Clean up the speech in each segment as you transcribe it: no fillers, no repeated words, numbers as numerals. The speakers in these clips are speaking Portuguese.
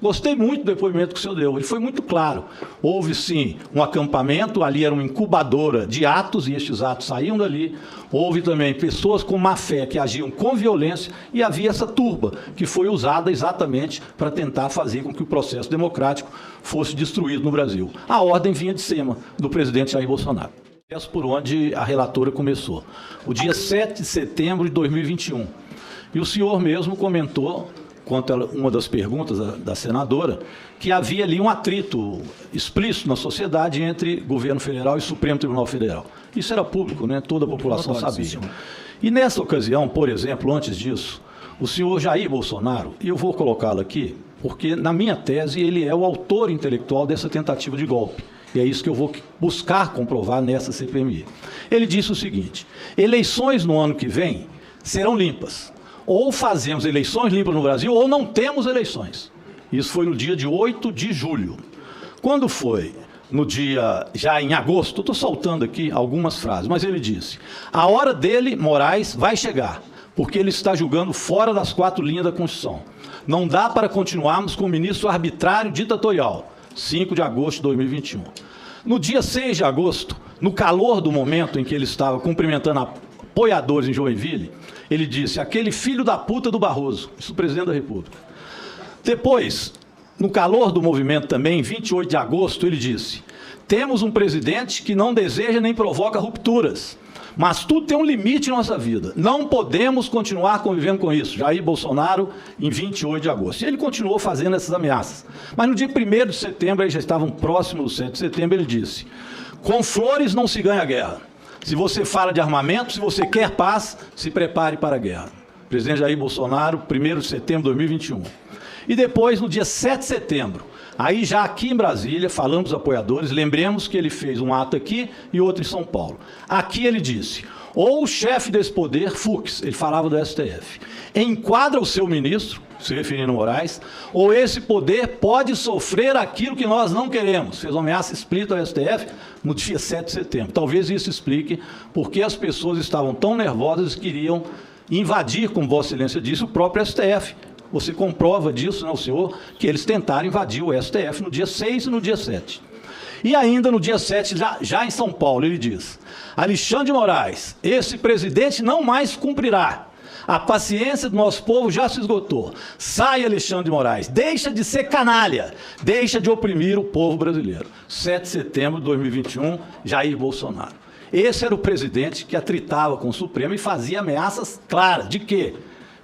Gostei muito do depoimento que o senhor deu, ele foi muito claro. Houve, sim, um acampamento, ali era uma incubadora de atos, e estes atos saíam dali. Houve também pessoas com má fé que agiam com violência, e havia essa turba, que foi usada exatamente para tentar fazer com que o processo democrático fosse destruído no Brasil. A ordem vinha de cima do presidente Jair Bolsonaro. Essa por onde a relatora começou. O dia 7 de setembro de 2021. E o senhor mesmo comentou, quanto a uma das perguntas da senadora, que havia ali um atrito explícito na sociedade entre governo federal e Supremo Tribunal Federal. Isso era público, né? Toda a população sabia. E nessa ocasião, por exemplo, antes disso, o senhor Jair Bolsonaro, e eu vou colocá-lo aqui, porque na minha tese ele é o autor intelectual dessa tentativa de golpe. E é isso que eu vou buscar comprovar nessa CPMI. Ele disse o seguinte: eleições no ano que vem serão limpas. Ou fazemos eleições limpas no Brasil, ou não temos eleições. Isso foi no dia de 8 de julho. Quando foi no dia, já em agosto, estou soltando aqui algumas frases, mas ele disse: a hora dele, Moraes, vai chegar, porque ele está julgando fora das 4 linhas da Constituição. Não dá para continuarmos com o ministro arbitrário ditatorial. 5 de agosto de 2021. No dia 6 de agosto, no calor do momento em que ele estava cumprimentando apoiadores em Joinville, ele disse: aquele filho da puta do Barroso, isso o presidente da República. Depois, no calor do movimento também, em 28 de agosto, ele disse: temos um presidente que não deseja nem provoca rupturas, mas tudo tem um limite em nossa vida. Não podemos continuar convivendo com isso. Jair Bolsonaro, em 28 de agosto. E ele continuou fazendo essas ameaças. Mas no dia 1º de setembro, aí já estavam próximos do 7 de setembro, ele disse: com flores não se ganha guerra. Se você fala de armamento, se você quer paz, se prepare para a guerra. Presidente Jair Bolsonaro, 1º de setembro de 2021. E depois, no dia 7 de setembro, aí já aqui em Brasília, falando dos apoiadores, lembremos que ele fez um ato aqui e outro em São Paulo. Aqui ele disse: ou o chefe desse poder, Fux, ele falava do STF, enquadra o seu ministro, se referindo a Moraes, ou esse poder pode sofrer aquilo que nós não queremos. Fez uma ameaça explícita ao STF no dia 7 de setembro. Talvez isso explique por que as pessoas estavam tão nervosas e queriam invadir, como Vossa Excelência disse, o próprio STF. Você comprova disso, né, senhor, que eles tentaram invadir o STF no dia 6 e no dia 7. E ainda no dia 7, já em São Paulo, ele diz: Alexandre de Moraes, esse presidente não mais cumprirá. A paciência do nosso povo já se esgotou. Sai, Alexandre de Moraes, deixa de ser canalha, deixa de oprimir o povo brasileiro. 7 de setembro de 2021, Jair Bolsonaro. Esse era o presidente que atritava com o Supremo e fazia ameaças claras. De quê?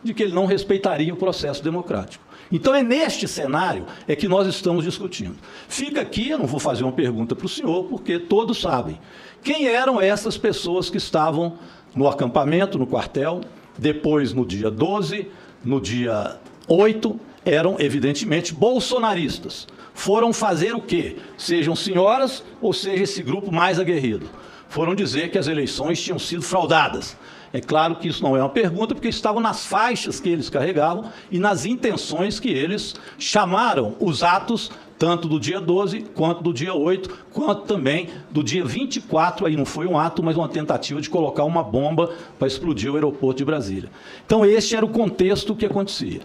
De que ele não respeitaria o processo democrático. Então é neste cenário que nós estamos discutindo. Fica aqui, eu não vou fazer uma pergunta para o senhor, porque todos sabem. Quem eram essas pessoas que estavam no acampamento, no quartel, depois no dia 12, no dia 8, eram evidentemente bolsonaristas. Foram fazer o quê? Sejam senhoras ou seja esse grupo mais aguerrido. Foram dizer que as eleições tinham sido fraudadas. É claro que isso não é uma pergunta, porque estavam nas faixas que eles carregavam e nas intenções que eles chamaram os atos, tanto do dia 12, quanto do dia 8, quanto também do dia 24, aí não foi um ato, mas uma tentativa de colocar uma bomba para explodir o aeroporto de Brasília. Então, este era o contexto que acontecia.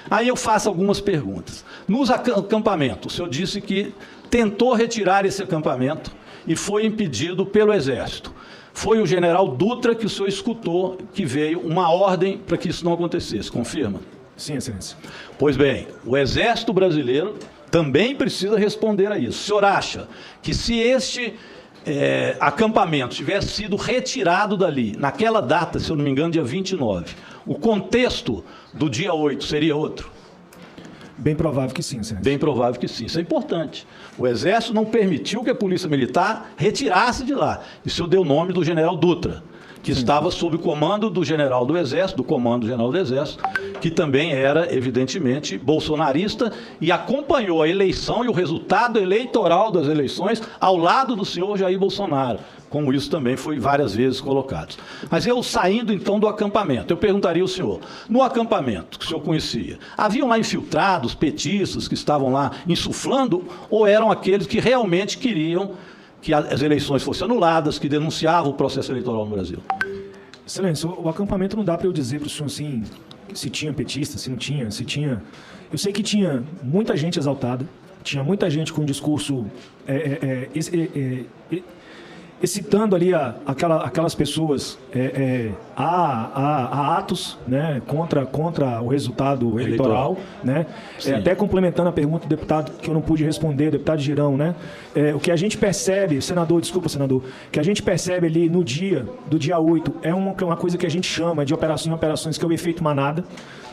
Aí eu faço algumas perguntas. Nos acampamentos, o senhor disse que tentou retirar esse acampamento e foi impedido pelo Exército. Foi o general Dutra que o senhor escutou que veio uma ordem para que isso não acontecesse, confirma? Sim, Excelência. Pois bem, o Exército Brasileiro também precisa responder a isso. O senhor acha que se este acampamento tivesse sido retirado dali, naquela data, se eu não me engano, dia 29, o contexto do dia 8 seria outro? Bem provável que sim, Excelência. Bem provável que sim. Isso é importante. O Exército não permitiu que a Polícia Militar retirasse de lá. E o senhor deu o nome do general Dutra, que estava sob o comando do general do Exército, do comando general do Exército, que também era, evidentemente, bolsonarista e acompanhou a eleição e o resultado eleitoral das eleições ao lado do senhor Jair Bolsonaro, como isso também foi várias vezes colocado. Mas eu saindo, então, do acampamento, eu perguntaria ao senhor, no acampamento que o senhor conhecia, haviam lá infiltrados, petistas que estavam lá insuflando, ou eram aqueles que realmente queriam que as eleições fossem anuladas, que denunciavam o processo eleitoral no Brasil? Excelência, o acampamento não dá para eu dizer para o senhor assim, se tinha petista, se não tinha, se tinha... Eu sei que tinha muita gente exaltada, tinha muita gente com um discurso excitando ali aquelas pessoas a atos, né, contra o resultado eleitoral, né? Até complementando a pergunta do deputado que eu não pude responder, deputado Girão, né? O que a gente percebe, senador, o que a gente percebe ali no dia do dia 8 é uma coisa que a gente chama de operações, que é o efeito manada,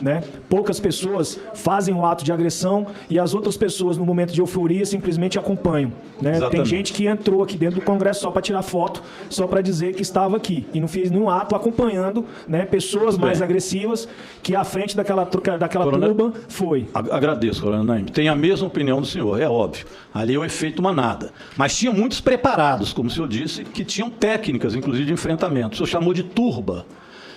né? Poucas pessoas fazem o ato de agressão e as outras pessoas, no momento de euforia, simplesmente acompanham, né? Tem gente que entrou aqui dentro do Congresso só para tirar foto, só para dizer que estava aqui e não fez nenhum ato acompanhando, né, pessoas mais agressivas que à frente daquela turba foi. Agradeço, Coronel Naim. Tenho a mesma opinião do senhor, é óbvio. Ali é o efeito manada. Mas tinha muitos preparados, como o senhor disse, que tinham técnicas, inclusive de enfrentamento. O senhor chamou de turba.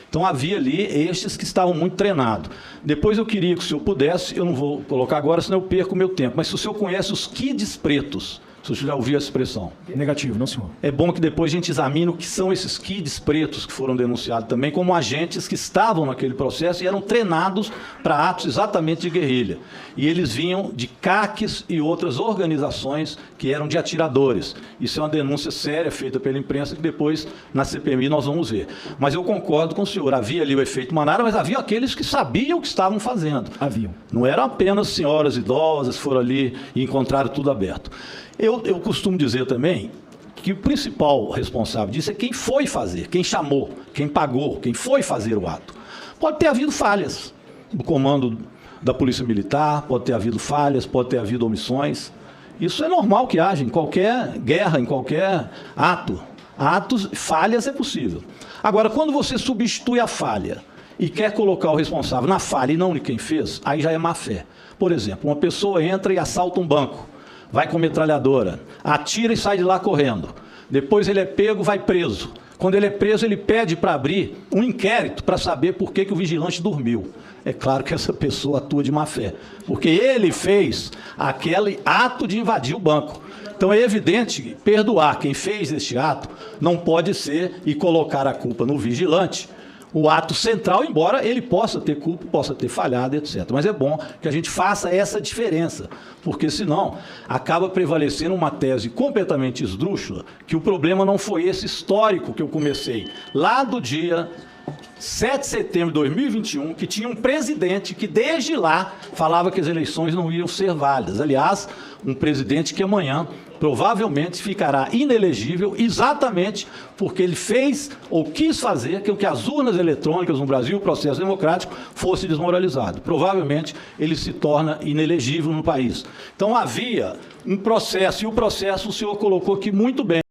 Então havia ali estes que estavam muito treinados. Depois eu queria que o senhor pudesse, eu não vou colocar agora, senão eu perco o meu tempo, mas se o senhor conhece os kids pretos, se você já ouviu essa expressão. Negativo, não, senhor. É bom que depois a gente examine o que são esses kids pretos que foram denunciados também como agentes que estavam naquele processo e eram treinados para atos exatamente de guerrilha. E eles vinham de CACs e outras organizações que eram de atiradores. Isso é uma denúncia séria feita pela imprensa que depois na CPMI nós vamos ver. Mas eu concordo com o senhor, havia ali o efeito manada, mas havia aqueles que sabiam o que estavam fazendo. Haviam. Não eram apenas senhoras idosas que foram ali e encontraram tudo aberto. Eu costumo dizer também que o principal responsável disso é quem foi fazer, quem chamou, quem pagou, quem foi fazer o ato. Pode ter havido falhas do comando da Polícia Militar, pode ter havido falhas, pode ter havido omissões. Isso é normal que haja em qualquer guerra, em qualquer ato. Falhas é possível. Agora, quando você substitui a falha e quer colocar o responsável na falha e não de quem fez, aí já é má fé. Por exemplo, uma pessoa entra e assalta um banco. Vai com metralhadora, atira e sai de lá correndo. Depois ele é pego, vai preso. Quando ele é preso, ele pede para abrir um inquérito para saber por que o vigilante dormiu. É claro que essa pessoa atua de má fé, porque ele fez aquele ato de invadir o banco. Então é evidente que perdoar quem fez este ato não pode ser e colocar a culpa no vigilante, o ato central, embora ele possa ter culpa, possa ter falhado, etc. Mas é bom que a gente faça essa diferença, porque senão acaba prevalecendo uma tese completamente esdrúxula, que o problema não foi esse histórico que eu comecei lá do dia 7 de setembro de 2021, que tinha um presidente que desde lá falava que as eleições não iam ser válidas. Aliás, um presidente que amanhã provavelmente ficará inelegível exatamente porque ele fez ou quis fazer com que as urnas eletrônicas no Brasil, o processo democrático, fosse desmoralizado. Provavelmente ele se torna inelegível no país. Então havia um processo, e o processo o senhor colocou aqui muito bem.